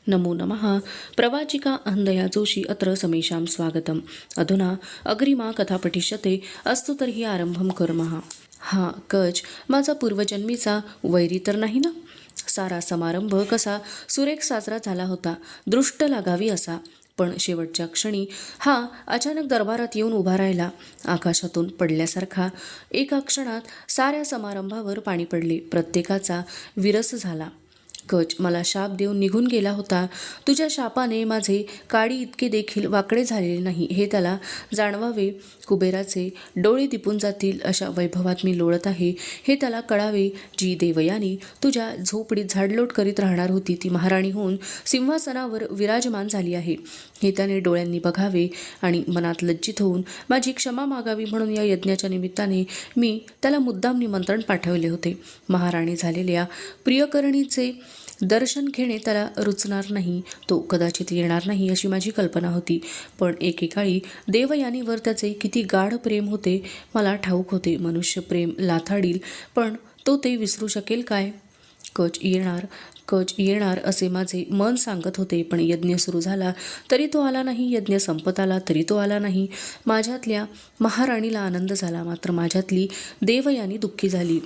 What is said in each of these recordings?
नमो नमः। प्रवाचिका अहंदया जोशी अत्र समेषां स्वागतम्। अधुना अग्रिमा कथा पठिष्यते। अस्तु तर्हि आरंभं कुर्मः। हा कच माझा पूर्वजन्मीचा वैरी तर नाही ना? सारा समारंभ कसा सुरेख साजरा झाला होता, दृष्ट लागावी असा. पण शेवटच्या क्षणी हा अचानक दरबारात येऊन उभा राहिला, आकाशातून पडल्यासारखा. एका क्षणात साऱ्या समारंभावर पाणी पडले, प्रत्येकाचा विरस झाला. कच मला शाप देऊन निघून गेला होता. तुझ्या शापाने माझे काडी इतके देखील वाकडे झालेले नाही हे त्याला जाणवावे. कुबेराचे डोळे दिपून जातील अशा वैभवात मी लोळत आहे हे त्याला कळावे. जी देवयानी तुझ्या झोपडीत झाडलोट करीत राहणार होती ती महाराणी होऊन सिंहासनावर विराजमान झाली आहे हे त्याने डोळ्यांनी बघावे. आणि मनात लज्जित होऊन माझी क्षमा मागावी म्हणून या यज्ञाच्या निमित्ताने मी त्याला मुद्दाम निमंत्रण पाठवले होते. महाराणी झालेल्या प्रियकरणीचे दर्शन घेणे त्याला रुचणार नाही, तो कदाचित येणार नाही अशी माझी कल्पना होती. पण एकेकाळी देवयानीवर त्याचे किती गाढ प्रेम होते मला ठाऊक होते. मनुष्य प्रेम लाथाडील, पण तो ते विसरू शकेल काय? कच येणार असे माझे मन सांगत होते. पण यज्ञ सुरू झाला तरी तो आला नाही, यज्ञ संपत आला तरी तो आला नाही. माझ्यातल्या महाराणीला आनंद झाला, मात्र माझ्यातली देवयानी दुःखी झाली.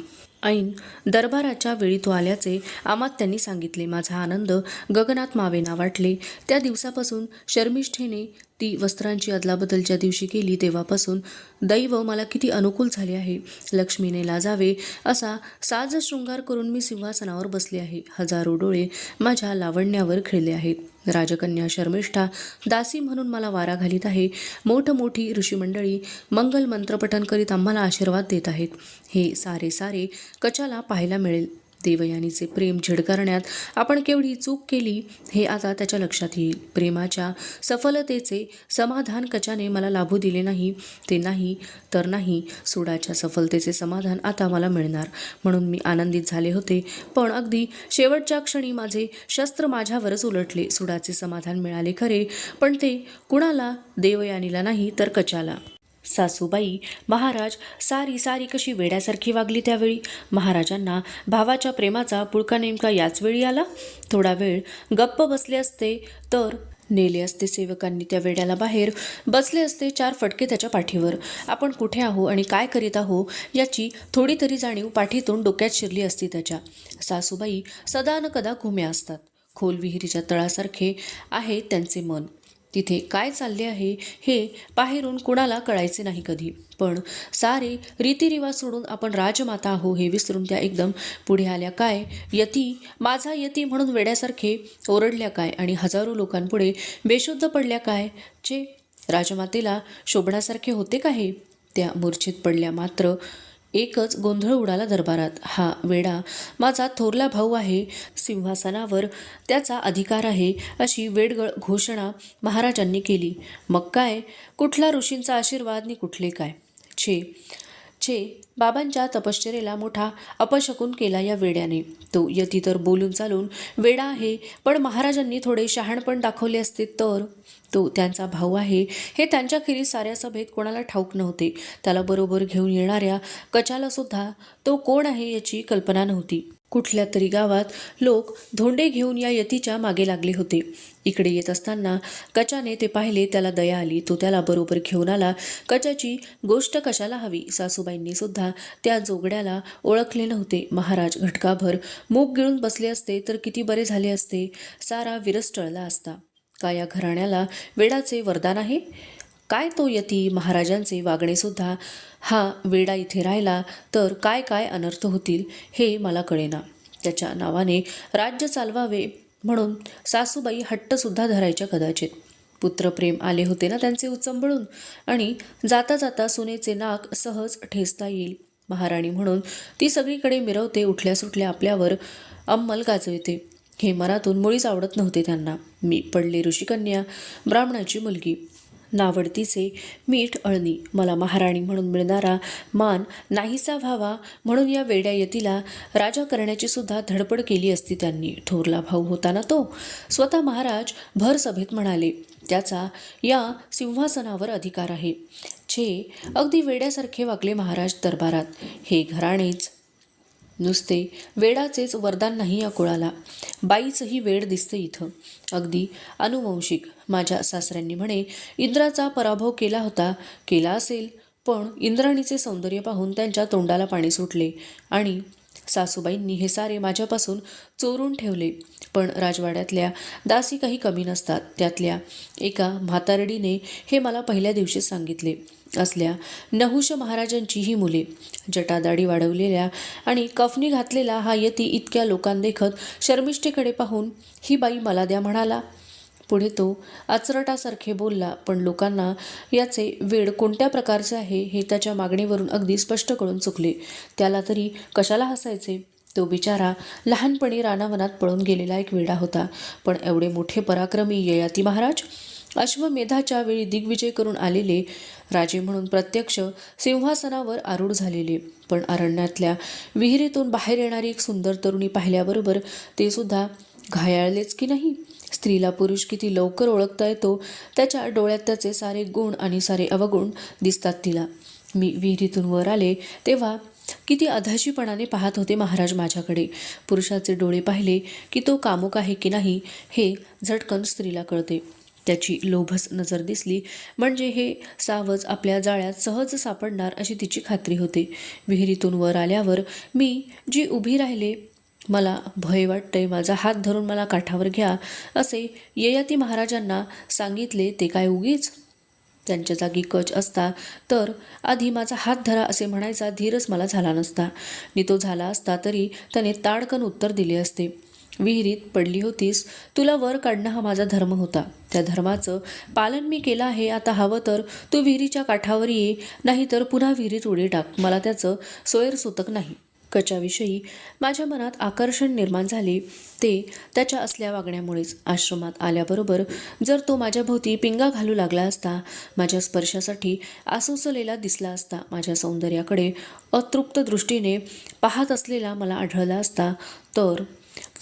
ऐन दरबाराच्या वेळी तो आल्याचे अमात्यांनी सांगितले. माझा आनंद गगनात मावेना वाटले. त्या दिवसापासून शर्मिष्ठेने ती वस्त्रांची अदलाबदल ज्या दिवशी केली तेव्हापासून दैव मला किती अनुकूल झाले आहे. लक्ष्मीने लाजावे असा साज शृंगार करून मी सिंहासनावर बसले आहे. हजारो डोळे माझ्या लावण्यावर खिळले आहेत. राजकन्या शर्मिष्ठा दासी म्हणून मला वारा घालीत आहे. मोठमोठी ऋषीमंडळी मंगल मंत्रपठन करीत आम्हाला आशीर्वाद देत आहेत. हे सारे कचाला पाहायला मिळेल. देवयानीचे प्रेम झिडकारण्यात आपण केवढी चूक केली हे आता त्याच्या लक्षात येईल. प्रेमाच्या सफलतेचे समाधान कचाने मला लाभू दिले नाही. ते नाही तर नाही, सुडाच्या सफलतेचे समाधान आता मला मिळणार म्हणून मी आनंदित झाले होते. पण अगदी शेवटच्या क्षणी माझे शस्त्र माझ्यावरच उलटले. सुडाचे समाधान मिळाले खरे, पण ते कुणाला? देवयानीला नाही तर कचाला. सासूबाई महाराज सारी कशी वेड्यासारखी वागली त्यावेळी. महाराजांना भावाच्या प्रेमाचा पुळका नेमका याच वेळी आला. थोडा वेळ गप्प बसले असते तर नेले असते सेवकांनी त्या वेड्याला बाहेर, बसले असते 4 फटके त्याच्या पाठीवर. आपण कुठे आहो आणि काय करीत आहो याची थोडी तरी जाणीव पाठीतून डोक्यात शिरली असती त्याच्या. सासूबाई सदा न कदा घुम्या असतात. खोल विहिरीच्या तळासारखे आहे त्यांचे मन. तिथे काय चालले आहे हे बाहेरून कुणाला कळायचे नाही कधी. पण सारे रीतिरिवाज सोडून आपण राजमाता आहो हे विसरून त्या एकदम पुढे आल्या काय. यती, माझा यती म्हणून वेड्यासारखे ओरडल्या काय आणि हजारो लोकांपुढे बेशुद्ध पडल्या काय. चे राजमातेला शोभण्यासारखे होते का हे? त्या मूर्छित पडल्या. मात्र एकच गोंधळ उडाला दरबारात. हा वेडा माझा थोरला भाऊ आहे, सिंहासनावर त्याचा अधिकार आहे अशी वेडगळ घोषणा महाराजांनी केली. मग काय, कुठला ऋषींचा आशीर्वाद नि कुठले काय. छे बाबांच्या तपश्चर्येला मोठा अपशकुन केला या वेड्याने. तो यती तर बोलून चालून वेडा आहे, पण महाराजांनी थोडे शहाणपण दाखवले असते तर. तो त्यांचा भाऊ आहे हे त्यांच्याखेरीज साऱ्या सभेत कोणाला ठाऊक नव्हते. त्याला बरोबर घेऊन येणाऱ्या कचाला सुद्धा तो कोण आहे याची कल्पना नव्हती. कुठल्या तरी गावात लोक धोंडे घेऊन या यतीच्या मागे लागले होते. इकडे येत असताना कचाने ते पाहिले, त्याला दया आली. तो त्याला बरोबर घेऊन आला. कचाची गोष्ट कशाला हवी. सासूबाईंनी सुद्धा त्या जोगड्याला ओळखले नव्हते. महाराज घटकाभर मूग गिळून बसले असते तर किती बरे झाले असते. सारा विरस टळला असता. का या घराण्याला वेडाचे वरदान आहे काय? तो यती महाराजांचे वागणे सुद्धा. हा वेडा इथे राहिला तर काय अनर्थ होतील हे मला कळेना. त्याच्या नावाने राज्य चालवावे म्हणून सासूबाई हट्टसुद्धा धरायच्या कदाचित. पुत्रप्रेम आले होते ना त्यांचे उचंबळून, आणि जाता जाता सुनेचे नाक सहज ठेचता येईल. महाराणी म्हणून ती सगळीकडे मिरवते, उठल्या सुटल्या आपल्यावर अंमल गाजवते. हे मनातून मुळीच आवडत नव्हते त्यांना. मी पडले ऋषिकन्या, ब्राह्मणाची मुलगी, नावडतीचे मीठ अळणी. मला महाराणी म्हणून मिळणारा मान नाहीसा व्हावा म्हणून या वेड्या यतीला राजा करण्याची सुद्धा धडपड केली असती त्यांनी. थोरला भाऊ होता ना तो. स्वतः महाराज भर सभेत म्हणाले त्याचा या सिंहासनावर अधिकार आहे. अगदी वेड्यासारखे वागले महाराज दरबारात. हे घराणेच नुसते वेडाचेच वरदान नाही या कुळाला, बाईचंही वेड दिसतं इथं. अगदी अनुवंशिक. माझ्या सासऱ्यांनी म्हणे इंद्राचा पराभव केला होता, केला असेल, पण इंद्राणीचे सौंदर्य पाहून त्यांच्या तोंडाला पाणी सुटले आणि सासूबाईंनी हे सारे माझ्यापासून चोरून ठेवले. पण राजवाड्यातल्या दासी काही कमी नसतात. त्यातल्या एका म्हातारडीने हे मला पहिल्या दिवशीच सांगितले. असल्या नहुष महाराजांची ही मुले, जटादाडी वाढवलेल्या आणि कफनी घातलेला हा यती इतक्या लोकांदेखत शर्मिष्ठेकडे पाहून ही बाई मला द्या म्हणाला. पुढे तो आचरटासारखे बोलला, पण लोकांना याचे वेड कोणत्या प्रकारचे आहे हे त्याच्या मागणीवरून अगदी स्पष्ट कळून चुकले. त्याला तरी कशाला हसायचे? तो बिचारा लहानपणी रानावनात पळून गेलेला एक वेडा होता. पण एवढे मोठे पराक्रमी ययाती महाराज, अश्वमेधाच्या वेळी दिग्विजय करून आलेले, राजे म्हणून प्रत्यक्ष सिंहासनावर आरूढ झालेले, पण अरण्यातल्या विहिरीतून बाहेर येणारी एक सुंदर तरुणी पाहिल्याबरोबर ते सुद्धा घायाळलेच की नाही? स्त्रीला पुरुष किती लवकर ओळखता येतो, त्याच्या डोळ्यात त्याचे सारे गुण आणि सारे अवगुण दिसतात तिला. मी विहिरीतून वर आले तेव्हा किती अधाशीपणाने पाहत होते महाराज माझ्याकडे. पुरुषाचे डोळे पाहिले की तो कामुक आहे की नाही हे झटकन स्त्रीला कळते. त्याची लोभस नजर दिसली म्हणजे हे सावज आपल्या जाळ्यात सहज सापडणार अशी तिची खात्री होते. विहिरीतून वर आल्यावर मी जी उभी राहिले, मला भय वाटतंय, माझा हात धरून मला काठावर घ्या असे ययाती महाराजांना सांगितले ते काय उगीच? त्यांच्या जागी कच असता तर आधी माझा हात धरा असे म्हणायचा धीरच मला झाला नसता. नि तो झाला असता तरी त्याने ताडकन उत्तर दिले असते. विहिरीत पडली होतीस, तुला वर काढणं हा माझा धर्म होता. त्या धर्माचं पालन मी केलं आहे. आता हवं तर तू विहिरीच्या काठावर ये, नाही तर पुन्हा विहिरीत उडी टाक. मला त्याचं सोयरसूतक नाही. कचाविषयी माझ्या मनात आकर्षण निर्माण झाले ते त्याच्या असल्या वागण्यामुळेच. आश्रमात आल्याबरोबर जर तो माझ्या भोवती पिंगा घालू लागला असता, माझ्या स्पर्शासाठी आसुसलेला दिसला असता, माझ्या सौंदर्याकडे अतृप्त दृष्टीने पाहत असलेला मला आढळला असता,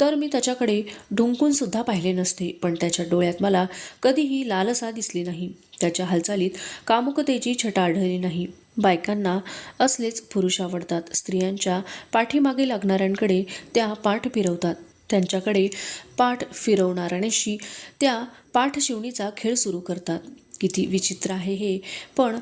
तर मी त्याच्याकडे ढुंकून सुद्धा पाहिले नसते. पण त्याच्या डोळ्यात मला कधीही लालसा दिसली नाही. त्याच्या हालचालीत कामुकतेची छटा आढळली नाही. बायकांना असलेच पुरुष आवडतात. स्त्रियांच्या पाठीमागे लागणाऱ्यांकडे त्या पाठ फिरवतात. त्यांच्याकडे पाठ फिरवणाऱ्यांशी त्या पाठशिवणीचा खेळ सुरू करतात. किती विचित्र आहे हे, पण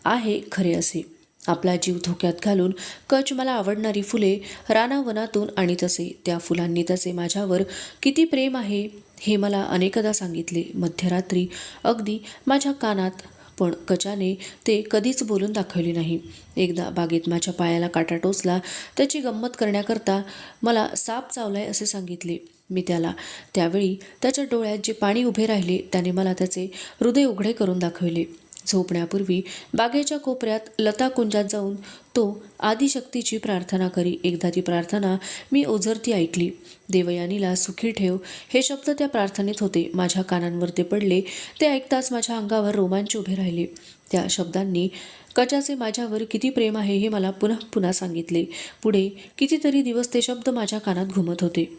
आहे खरे असे. आपला जीव धोक्यात घालून कच मला आवडणारी फुले रानावनातून आणीत असे. त्या फुलांनी त्याचे माझ्यावर किती प्रेम आहे हे मला अनेकदा सांगितले. मध्यरात्री अगदी माझ्या कानात, पण कचाने ते कधीच बोलून दाखवले नाही. एकदा बागेत माझ्या पायाला काटा टोचला. त्याची गंमत करण्याकरता मला साप चावलाय असे सांगितले. मी त्याला त्यावेळी त्याच्या डोळ्यात जे पाणी उभे राहिले त्याने मला त्याचे हृदय उघडे करून दाखवले. झोपण्यापूर्वी बागेच्या कोपऱ्यात लताकुंजात जाऊन तो आदिशक्तीची प्रार्थना करी. एकदा ती प्रार्थना मी ओझरती ऐकली. देवयानीला सुखी ठेव हे शब्द त्या प्रार्थनेत होते. माझ्या कानांवर ते पडले. ते ऐकताच माझ्या अंगावर रोमांच उभे राहिले. त्या शब्दांनी कचाचे माझ्यावर किती प्रेम आहे हे मला पुन्हा पुन्हा सांगितले. पुढे कितीतरी दिवस ते शब्द माझ्या कानात घुमत होते.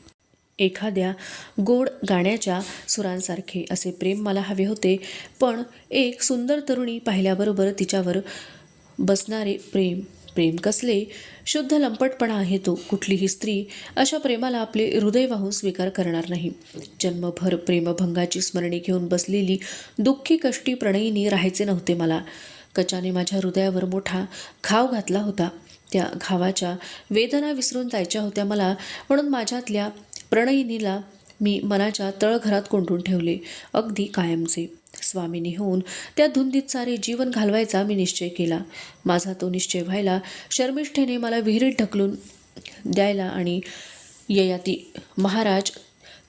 एखाद्या गोड गाण्याच्या सुरांसारखे असे प्रेम मला हवे होते. पण एक सुंदर तरुणी पाहिल्याबरोबर तिच्यावर बसणारे प्रेम कसले शुद्ध लंपटपणा आहे तो. कुठलीही स्त्री अशा प्रेमाला आपले हृदय वाहून स्वीकार करणार नाही. जन्मभर प्रेमभंगाची स्मरणे घेऊन बसलेली दुःखी कष्टी प्रणयिनी राहायचे नव्हते मला. कचाने माझ्या हृदयावर मोठा घाव घातला होता. त्या घावाच्या वेदना विसरून जायच्या होत्या मला, म्हणून माझ्यातल्या प्रणयिनीला मी मनाच्या तळघरात कोंडून ठेवले, अगदी कायमचे. स्वामिनी होऊन त्या धुंदीत सारे जीवन घालवायचा मी निश्चय केला. माझा तो निश्चय व्हायला शर्मिष्ठेने मला विहिरीत ढकलून द्यायला आणि ययाती महाराज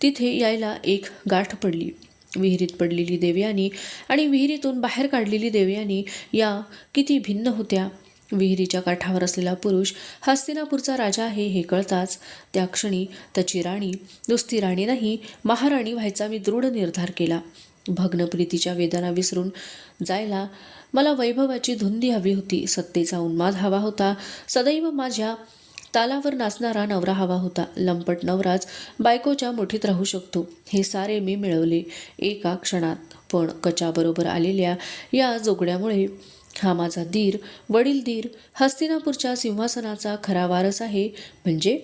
तिथे यायला एक गाठ पडली. विहिरीत पडलेली देवयानी आणि विहिरीतून बाहेर काढलेली देवयानी या किती भिन्न होत्या. विहिरीच्या काठावर असलेला पुरुष हस्तिनापूरचा राजा आहे हे कळताच त्या क्षणी त्याची राणी, नुसती राणी नाही, महाराणी व्हायचा मी दृढ निर्धार केला. भग्नप्रीतीच्या वेदना विसरून जायला मला वैभवाची धुंदी हवी होती. सत्तेचा उन्माद हवा होता. सदैव माझ्या तालावर नाचणारा नवरा हवा होता. लंपट नवराच बायकोच्या मुठीत राहू शकतो. हे सारे मी मिळवले एका क्षणात. पण कचाबरोबर आलेल्या या जोगड्यामुळे हा माझा दीर, वडील दीर, हस्तिनापूरच्या सिंहासनाचा खरा वारस आहे. म्हणजे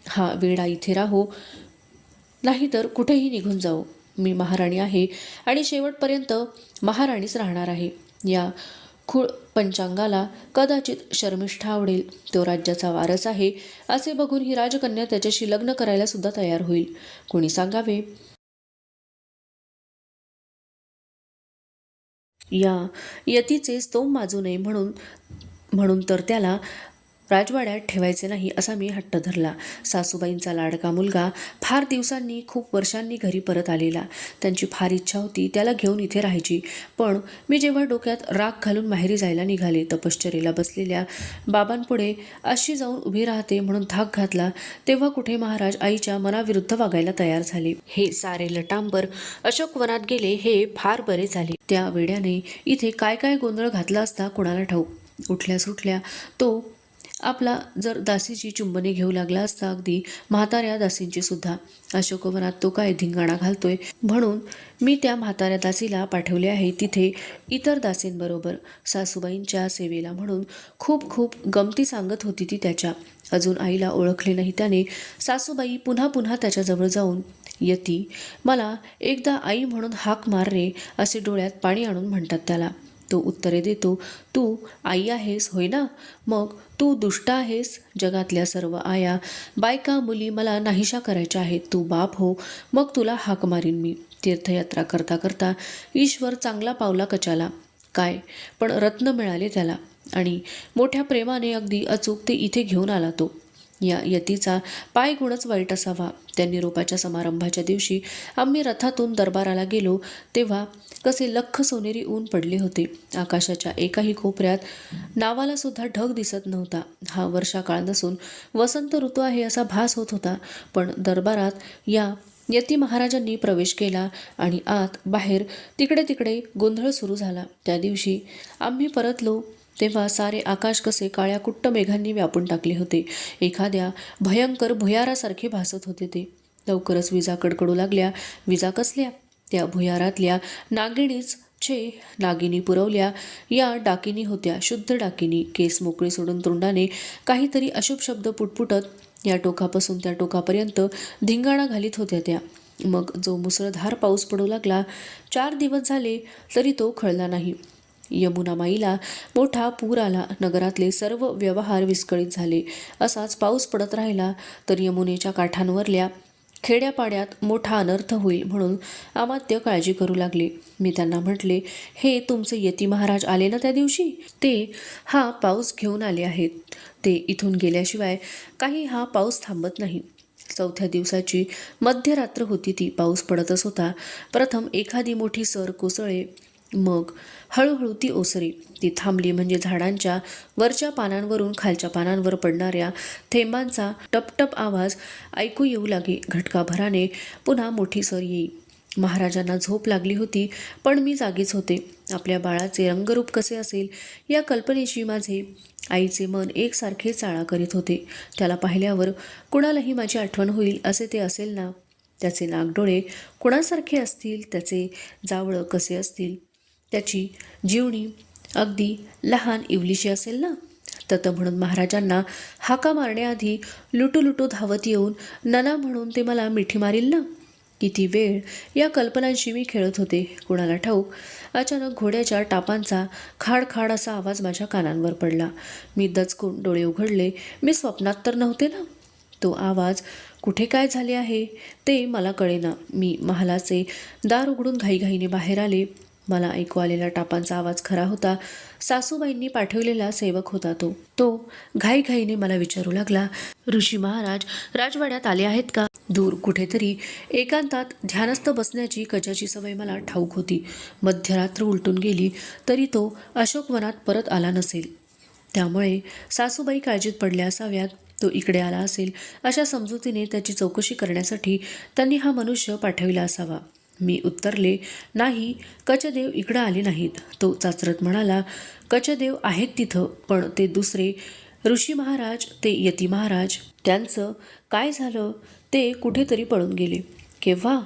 हा वेडा इथे राहो, नाहीतर कुठेही निघून जाऊ. मी महाराणी आहे आणि शेवटपर्यंत महाराणीच राहणार आहे. या खूळ पंचांगाला कदाचित शर्मिष्ठा आवडेल. तो राज्याचा वारस आहे असे बघून ही राजकन्या त्याच्याशी लग्न करायला सुद्धा तयार होईल. कोणी सांगावे. या यतीचे स्तोम माजू नये म्हणून म्हणून तर त्याला राजवाड्यात ठेवायचे नाही असा मी हट्ट धरला. सासूबाईंचा लाडका मुलगा फार दिवसांनी, खूप वर्षांनी घरी परत आलेला. त्यांची फार इच्छा होती त्याला घेऊन इथे राहायची. पण मी जेव्हा डोक्यात राग घालून माहेरी जायला निघाले, तपश्चर्येला बसलेल्या बाबांपुढे अशी जाऊन उभी राहते म्हणून धाक घातला, तेव्हा कुठे महाराज आईच्या मनाविरुद्ध वागायला तयार झाले. हे सारे लटांबर अशोकवनात गेले हे फार बरे झाले. त्या वेड्याने इथे काय काय गोंधळ घातला असता कुणाला ठाऊक. उठल्या सुटल्या तो आपला जर दासीची चुंबने घेऊ लागला असता, अगदी म्हाताऱ्या दासींची सुद्धा. अशोकवनात तो काय धिंगाणा घालतोय म्हणून मी त्या म्हाताऱ्या दासीला पाठवले आहे तिथे इतर दासींबरोबर सासूबाईंच्या सेवेला म्हणून. खूप खूप गमती सांगत होती ती त्याच्या. अजून आईला ओळखले नाही त्याने. सासूबाई पुन्हा पुन्हा त्याच्याजवळ जाऊन, यती मला एकदा आई म्हणून हाक मार रे असे डोळ्यात पाणी आणून म्हणतात त्याला. तो उत्तरे देतो, तू आई आहेस होय ना, मग तू दुष्ट आहेस. जगातल्या सर्व आया बायका मुली मला नाहीशा करायच्या आहेत. तू बाप हो, मग तुला हाक मारीन मी. तीर्थयात्रा करता करता ईश्वर चांगला पावला कचाला. काय पण रत्न मिळाले त्याला आणि मोठ्या प्रेमाने अगदी अचूक ते इथे घेऊन आला तो. या यतीचा पायगुणच वाईट असावा. त्या निरोपाच्या समारंभाच्या दिवशी आम्ही रथातून दरबाराला गेलो तेव्हा कसे लख सोनेरी ऊन पडले होते. आकाशाच्या एकाही कोपऱ्यात नावाला सुद्धा ढग दिसत नव्हता. हा वर्षाकाळ नसून वसंत ऋतू आहे असा भास होत होता. पण दरबारात या यती महाराजांनी प्रवेश केला आणि आत बाहेर तिकडे तिकडे गोंधळ सुरू झाला. त्या दिवशी आम्ही परतलो तेव्हा सारे आकाश कसे काळ्या कुट्ट मेघांनी व्यापून टाकले होते. एखाद्या भयंकर भुयारासारखे भासत होते ते. लवकरच विजा कडकडू लागल्या. विजा कसल्या? त्या भुयारातल्या नागिणीच छे. नागिनी पुरवल्या या डाकिनी होत्या, शुद्ध डाकिनी. केस मोकळे सोडून तोंडाने काहीतरी अशुभ शब्द पुटपुटत या टोकापासून त्या टोकापर्यंत धिंगाणा घालीत होत्या त्या. मग जो मुसळधार पाऊस पडू लागला, 4 दिवस झाले तरी तो खळला नाही. यमुनामाईला मोठा पूर आला. नगरातले सर्व व्यवहार विस्कळीत झाले. असाच पाऊस पडत राहिला तर यमुनेच्या काठांवरल्या खेड्यापाड्यात मोठा अनर्थ होईल म्हणून अमात्य काळजी करू लागले. मी त्यांना म्हटले, हे तुमचे यती महाराज आले ना त्या दिवशी, ते हा पाऊस घेऊन आले आहेत. ते इथून गेल्याशिवाय काही हा पाऊस थांबत नाही. 4थ्या दिवसाची मध्यरात्र होती ती. पाऊस पडतच होता. प्रथम एखादी मोठी सर कोसळे, मग हळूहळू ती ओसरी. ती थांबली म्हणजे झाडांच्या वरच्या पानांवरून खालच्या पानांवर पडणाऱ्या थेंबांचा टपटप आवाज ऐकू येऊ लागे. घटकाभराने पुन्हा मोठी सर येई. महाराजांना झोप लागली होती पण मी जागीच होते. आपल्या बाळाचे रंगरूप कसे असेल या कल्पनेशी माझे आईचे मन एकसारखे चाळा करीत होते. त्याला पाहिल्यावर कुणालाही माझी आठवण होईल असे ते असेल ना. त्याचे नागडोळे कुणासारखे असतील, त्याचे जावळं कसे असतील, त्याची जीवणी अगदी लहान इवलीशी असेल ना. तत म्हणून महाराजांना हाका मारण्याआधी लुटू धावत येऊन नना म्हणून ते मला मिठी मारील ना. किती वेळ या कल्पनांशी मी खेळत होते कुणाला ठाऊक. अचानक घोड्याच्या टापांचा खाड असा आवाज माझ्या कानांवर पडला. मी दचकून डोळे उघडले. मी स्वप्नात तर नव्हते ना. तो आवाज कुठे काय झाले आहे ते मला कळेना. मी महालाचे दार उघडून घाईघाईने बाहेर आले. मला ऐकू आलेला टापांचा आवाज खरा होता. सासूबाईंनी पाठवलेला सेवक होता तो घाईघाईने मला विचारू लागला, ऋषी महाराज राजवाड्यात आले आहेत का? दूर कुठेतरी एकांतात ध्यानस्थ बसण्याची कजाची सवय मला ठाऊक होती. मध्यरात्र उलटून गेली तरी तो अशोकवनात परत आला नसेल. त्यामुळे सासूबाई काळजीत पडल्या असाव्यात. तो इकडे आला असेल अशा समजुतीने त्याची चौकशी करण्यासाठी त्यांनी हा मनुष्य पाठविला असावा. मी उत्तरले, नाही, कचदेव इकडं आले नाहीत. तो चाचरत म्हणाला, कचदेव आहेत तिथं, पण ते दुसरे ऋषी महाराज ते यती महाराज त्यांचं काय झालं ते कुठेतरी पळून गेले. केव्हा?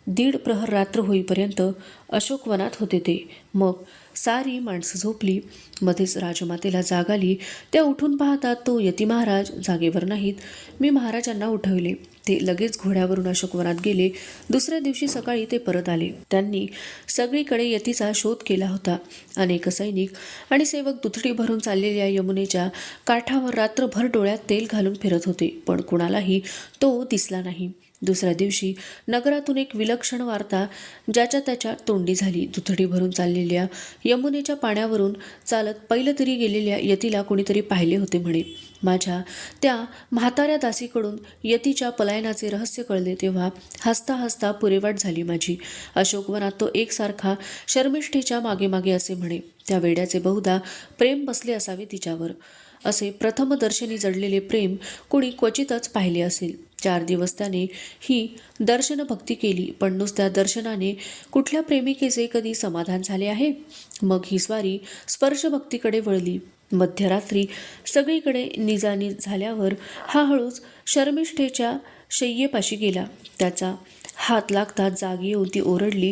1:30 प्रहर रात्र होईपर्यंत अशोकवनात होते ते. मग सारी माणसं झोपली. मध्येच राजमातेला जाग आली. त्या उठून पाहतात तो यती महाराज जागेवर नाहीत. मी महाराजांना उठवले. ते लगेच घोड्यावरून अशोकवनात गेले. दुसऱ्या दिवशी सकाळी ते परत आले. त्यांनी सगळीकडे यतीचा शोध केला होता. अनेक सैनिक आणि सेवक दुथडी भरून चाललेल्या यमुनेच्या काठावर रात्रभर डोळ्यात तेल घालून फिरत होते, पण कुणालाही तो दिसला नाही. दुसऱ्या दिवशी नगरातून एक विलक्षण वार्ता ज्याच्या त्याच्या तोंडी झाली. दुथडी भरून चाललेल्या यमुनेच्या पाण्यावरून चालत पैलतरी गेलेल्या यतीला कोणीतरी पाहिले होते म्हणे. माझ्या त्या म्हाताऱ्या दासीकडून यतीच्या पलायनाचे रहस्य कळले तेव्हा हसता हसता पुरेवाट झाली माझी. अशोकवनात तो एकसारखा शर्मिष्ठेच्या मागे मागे असे म्हणे. त्या वेड्याचे बहुधा प्रेम बसले असावे तिच्यावर. असे प्रथमदर्शनी जडलेले प्रेम कुणी क्वचितच पाहिले असेल. 4 दिवस त्याने ही दर्शनभक्ती केली, पण नुसत्या दर्शनाने कुठल्या प्रेमिकेचे कधी समाधान झाले आहे? मग ही स्वारी स्पर्शभक्तीकडे वळली. मध्यरात्री सगळीकडे निजानीज झाल्यावर हा हळूच शर्मिष्ठेच्या शय्येपाशी गेला. त्याचा हात लागताच जागी येऊन ती ओरडली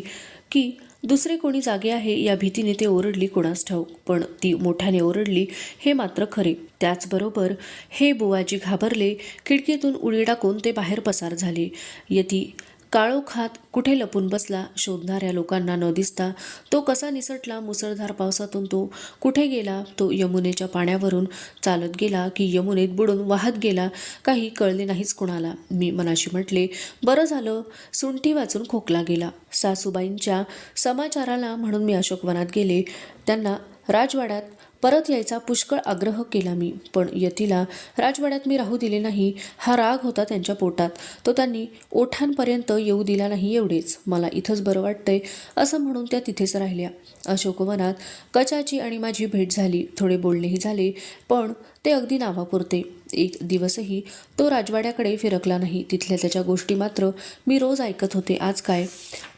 की दुसरे कोणी जागे आहे या भीतीने ते ओरडली कोणास ठाऊक, पण ती मोठ्याने ओरडली हे मात्र खरे. त्याचबरोबर हे बुवाजी घाबरले. खिडकीतून उडी टाकून ते बाहेर पसार झाले. यती काळोखात कुठे लपून बसला. शोधणाऱ्या लोकांना न दिसता तो कसा निसटला. मुसळधार पावसातून तो कुठे गेला. तो यमुनेच्या पाण्यावरून चालत गेला की यमुनेत बुडून वाहत गेला काही कळले नाहीच कुणाला. मी मनाशी म्हटले, बरं झालं सुंठी वाचून खोकला गेला. सासूबाईंच्या समाचाराला म्हणून मी अशोकवनात गेले. त्यांना राजवाड्यात परत यायचा पुष्कळ आग्रह केला मी, पण यतीला राजवाड्यात मी राहू दिले नाही. हा राग होता त्यांच्या पोटात. तो त्यांनी ओठांपर्यंत येऊ दिला नाही एवढेच. मला इथंच बरं वाटतंय असं म्हणून त्या तिथेच राहिल्या. अशोकवनात कचाची आणि माझी भेट झाली. थोडे बोलणेही झाले, पण ते अगदी नावापुरते. एक दिवसही तो राजवाड्याकडे फिरकला नाही. तिथल्या त्याच्या गोष्टी मात्र मी रोज ऐकत होते. आज काय?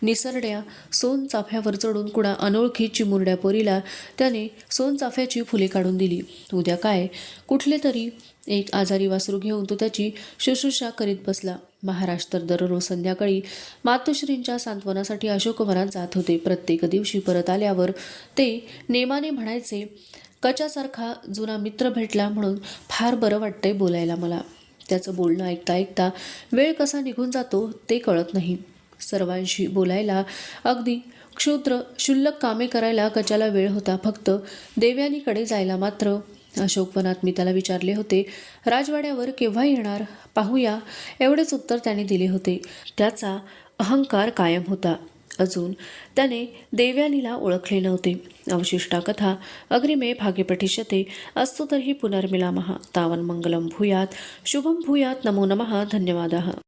निसरड्या सोनचाफ्यावर चढून कुणा अनोळखी चिमुरड्या पोरीला त्याने सोनचाफ्याची फुले काढून दिली. उद्या काय? कुठले तरी एक आजारी वासरू घेऊन तो त्याची शुश्रूषा करीत बसला. महाराज तर दररोज संध्याकाळी मातोश्रींच्या सांत्वनासाठी अशोकवनात जात होते. प्रत्येक दिवशी परत आल्यावर ते नेमाने म्हणायचे, कचासारखा जुना मित्र भेटला म्हणून फार बरं वाटतंय बोलायला मला. त्याचं बोलणं ऐकता ऐकता वेळ कसा निघून जातो ते कळत नाही. सर्वांशी बोलायला, अगदी क्षुल्लक कामे करायला कचाला वेळ होता. फक्त देवयानीकडे जायला मात्र. अशोकवनात मी त्याला विचारले होते, राजवाड्यावर केव्हा येणार पाहूया, एवढेच उत्तर त्याने दिले होते. त्याचा अहंकार कायम होता. अजून त्याने देवयानीला ओळखले नव्हते. अवशिष्टा कथा अग्रिमे भागे पठिष्यते. अस्तु तर्हि पुनर्मिलामः. तावन् मंगलं भूयात् शुभं भूयात्. नमो नमः. धन्यवादः.